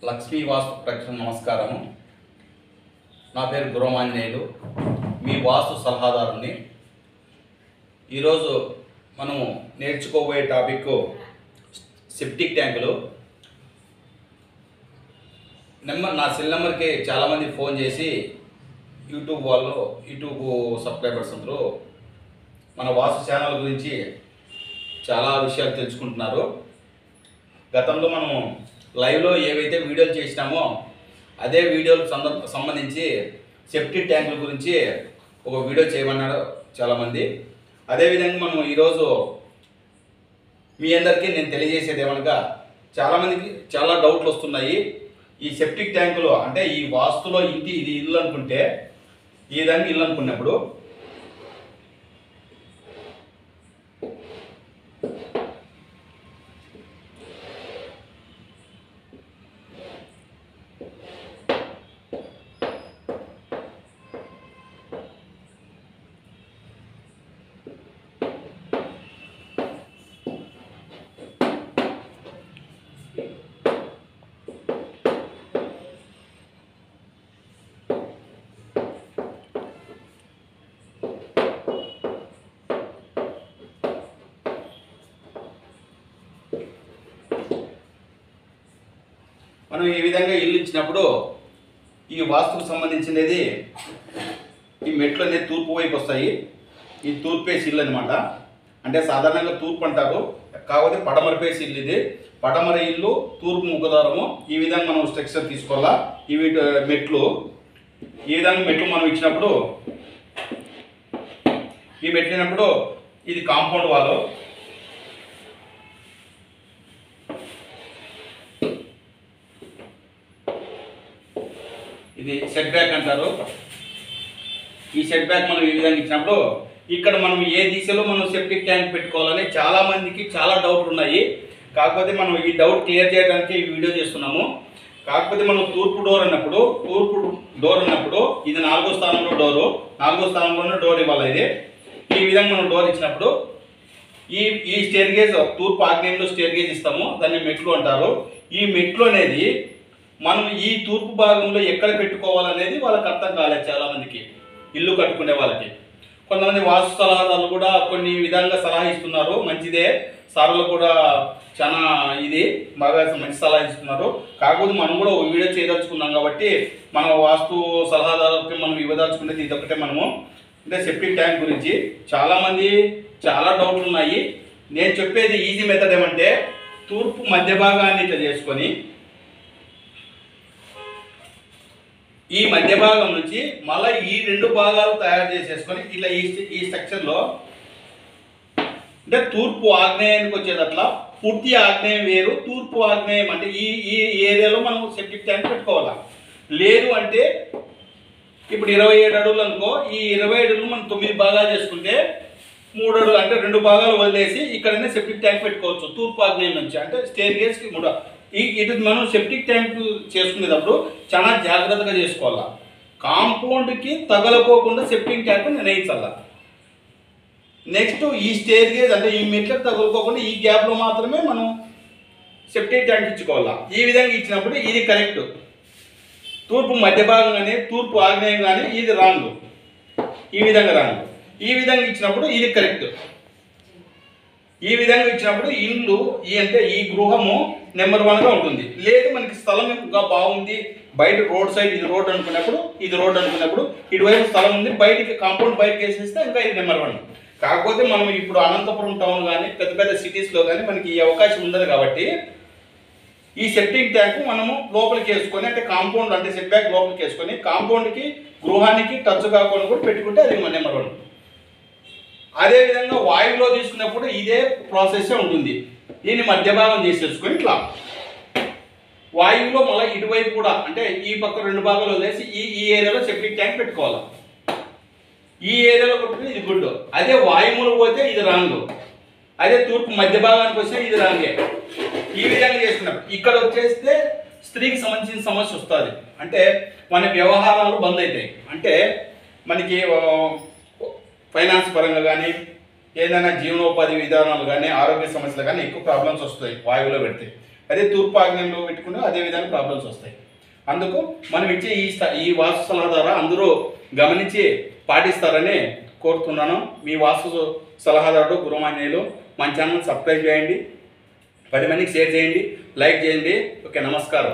లక్ష్మీ వాస్తు ప్రేక్షకులకు నమస్కారము. నా పేరు గురమాంజనేయులు, మీ వాస్తు సలహాదారుని. ఈరోజు మనము నేర్చుకోబోయే టాపిక్ సెప్టిక్ ట్యాంకులు. నా సెల్ నెంబర్కి చాలామంది ఫోన్ చేసి యూట్యూబ్ సబ్స్క్రైబర్స్ అందరూ మన వాస్తు ఛానల్ గురించి చాలా విషయాలు తెలుసుకుంటున్నారు. గతంలో మనము లైవ్లో ఏవైతే వీడియోలు చేసినామో అదే వీడియోలకు సంబంధించి సెప్టిక్ ట్యాంకుల గురించి ఒక వీడియో చేయమన్నారు చాలామంది. అదేవిధంగా మనం ఈరోజు మీ అందరికీ నేను తెలియజేసేది ఏమనగా, చాలామందికి చాలా డౌట్లు వస్తున్నాయి. ఈ సెప్టిక్ ట్యాంకులు అంటే ఈ వాస్తులో ఇది ఇల్లు అనుకుంటే, ఈ విధంగా ఇల్లు అనుకున్నప్పుడు మనం ఈ విధంగా ఇల్లు ఇచ్చినప్పుడు ఈ వాస్తుకు సంబంధించినది ఈ మెట్లు అనేది తూర్పు వైపు వస్తాయి. ఈ తూర్పు వేసి ఇల్లు అనమాట. అంటే సాధారణంగా తూర్పు అంటారు, కాకపోతే పడమర పేసి ఇల్లు ఇది. పడమర ఇల్లు తూర్పు ముఖద్వారము. ఈ విధంగా మనం స్ట్రక్చర్ తీసుకోవాలా. ఇవి మెట్లు, ఈ విధంగా మెట్లు మనం ఇచ్చినప్పుడు, ఈ మెట్లినప్పుడు ఇది కాంపౌండ్ వాల్. ఇది సెట్ బ్యాక్ అంటారు. ఈ సెట్ బ్యాక్ మనం ఈ విధంగా ఇచ్చినప్పుడు ఇక్కడ మనం ఏ దిశలో మనం సెప్టిక్ ట్యాంక్ పెట్టుకోవాలని చాలా మందికి చాలా డౌట్లు ఉన్నాయి. కాకపోతే మనం ఈ డౌట్ క్లియర్ చేయడానికి ఈ వీడియో చేస్తున్నాము. కాకపోతే మనం తూర్పు డోర్ అన్నప్పుడు ఇది 4వ స్థానంలో డోరు, 4వ స్థానంలోనే డోర్ ఇవ్వాలి. ఇది ఈ విధంగా మనం డోర్ ఇచ్చినప్పుడు ఈ స్టేర్ గేజ్ తూర్పు ఆగ్నేయంలో స్టేర్ గేజ్ ఇస్తాము, దాన్ని మెట్లు అంటారు. ఈ మెట్లు అనేది మనం ఈ తూర్పు భాగంలో ఎక్కడ పెట్టుకోవాలనేది వాళ్ళకి అర్థం కాలేదు చాలా మందికి, ఇల్లు కట్టుకునే వాళ్ళకి. కొంతమంది వాస్తు సలహాదారులు కూడా కొన్ని విధంగా సలహా ఇస్తున్నారు, మంచిదే. సార్లు కూడా చాలా బాగా మంచి సలహా ఇస్తున్నారు. కాకపోతే మనం కూడా ఒక వీడియో చేయదలుచుకున్నాం కాబట్టి మన వాస్తు సలహాదారులకి మనం ఇవ్వదలుచుకునేది ఇదొకటే. మనము అంటే సెప్టిక్ ట్యాంక్ గురించి చాలామంది చాలా డౌట్లు ఉన్నాయి. నేను చెప్పేది ఈజీ మెథడ్ ఏమంటే, తూర్పు మధ్య భాగాన్ని ఇట్లా చేసుకొని ఈ మధ్య భాగం నుంచి మళ్ళీ ఈ 2 భాగాలు తయారు చేసేసుకొని ఇట్లా ఈ స్ట్రక్చర్లో అంటే తూర్పు ఆగ్నేయానికి వచ్చేటట్లా, పూర్తి ఆగ్నేయం వేరు, తూర్పు ఆగ్నేయం అంటే ఈ ఏరియాలో మనం సెప్టిక్ ట్యాంక్ పెట్టుకోవాలి. లేదు అంటే ఇప్పుడు 27 అడుగులు అనుకో, ఈ 20 అడుగులు మనం 9 భాగాలు చేసుకుంటే 3 అడుగులు అంటే 2 భాగాలు వదిలేసి ఇక్కడనే సెప్టిక్ ట్యాంక్ పెట్టుకోవచ్చు. తూర్పు ఆగ్నేయం నుంచి అంటే స్టేర్ గేజ్కి 3. ఇటు మనం సెప్టిక్ ట్యాంక్ చేసుకునేటప్పుడు చాలా జాగ్రత్తగా చేసుకోవాలా. కాంపౌండ్కి తగలకోకుండా సెప్టిక్ ట్యాంక్ నిర్ణయించాల. నెక్స్ట్ ఈ స్టేర్ గేజ్ అంటే ఈ మెట్లకు తగులుకోకుండా ఈ గ్యాప్లో మాత్రమే మనం సెప్టిక్ ట్యాంక్ ఇచ్చుకోవాలా. ఈ విధంగా ఇచ్చినప్పుడు ఇది కరెక్ట్. తూర్పు మధ్య భాగం కానీ తూర్పు ఆగ్నేయం కానీ ఇది రాంగ్, ఈ విధంగా రాంగ్. ఈ విధంగా ఇచ్చినప్పుడు ఇది కరెక్ట్. ఈ విధంగా ఇచ్చినప్పుడు ఇల్లు అంటే ఈ గృహము నెంబర్ 1గా ఉంటుంది. లేదు మనకి స్థలం ఇంకా బాగుంది, బయట రోడ్ సైడ్ ఇది రోడ్ అనుకున్నప్పుడు ఇటువైపు స్థలం ఉంది, బయటికి కాంపౌండ్ బయటకి వేసేస్తే ఇంకా ఇది నెంబర్ 1. కాకపోతే మనం ఇప్పుడు అనంతపురం టౌన్ కానీ పెద్ద పెద్ద సిటీస్లో కానీ మనకి ఈ అవకాశం ఉండదు కాబట్టి ఈ సెప్టిక్ ట్యాంక్ మనము లోపలికి వేసుకొని, అంటే కాంపౌండ్ అంటే సెట్ బ్యాక్ లోపలికి వేసుకొని కాంపౌండ్కి గృహానికి టచ్ కాకుండా కూడా పెట్టుకుంటే అది నెంబర్ 1. అదేవిధంగా వాయువులో తీసుకున్నప్పుడు ఇదే ప్రాసెస్ ఉంటుంది. దీన్ని మధ్య భాగం చేసేసుకొని ఇట్లా వాయువులో మళ్ళీ ఇటువైపు కూడా అంటే ఈ పక్క 2 భాగాలు వదిలేసి ఈ ఏరియాలో సెప్టిక్ ట్యాంక్ పెట్టుకోవాలి. ఈ ఏరియాలో పెట్టుకుని ఇది గుడ్. అదే వాయువులు పోతే ఇది రాంగ్. అదే తూర్పు మధ్య భాగానికి వస్తే ఇది రాంగే. ఈ విధంగా చేసుకున్నప్పుడు ఇక్కడ వచ్చేస్తే స్త్రీకి సంబంధించిన సమస్య వస్తుంది. అంటే మన వ్యవహారాలు బంద్ అవుతాయి. అంటే మనకి ఫైనాన్స్ పరంగా కానీ ఏదైనా జీవనోపాధి విధానాలు కానీ ఆరోగ్య సమస్యలు కానీ ఎక్కువ ప్రాబ్లమ్స్ వస్తాయి వాయువులో పెడితే. అదే తూర్పు ఆగ్నేయంలో పెట్టుకుని అదే విధంగా ప్రాబ్లమ్స్ వస్తాయి. అందుకు మనం ఇచ్చే ఈ వాస్తు సలహా ద్వారా అందరూ గమనించి పాటిస్తారని కోరుతున్నాను. మీ వాస్తు సలహాదారుడు గురుమాన్యులు. మన ఛానల్ సబ్స్క్రైబ్ చేయండి, 10 మందికి షేర్ చేయండి, లైక్ చేయండి. ఓకే, నమస్కారం.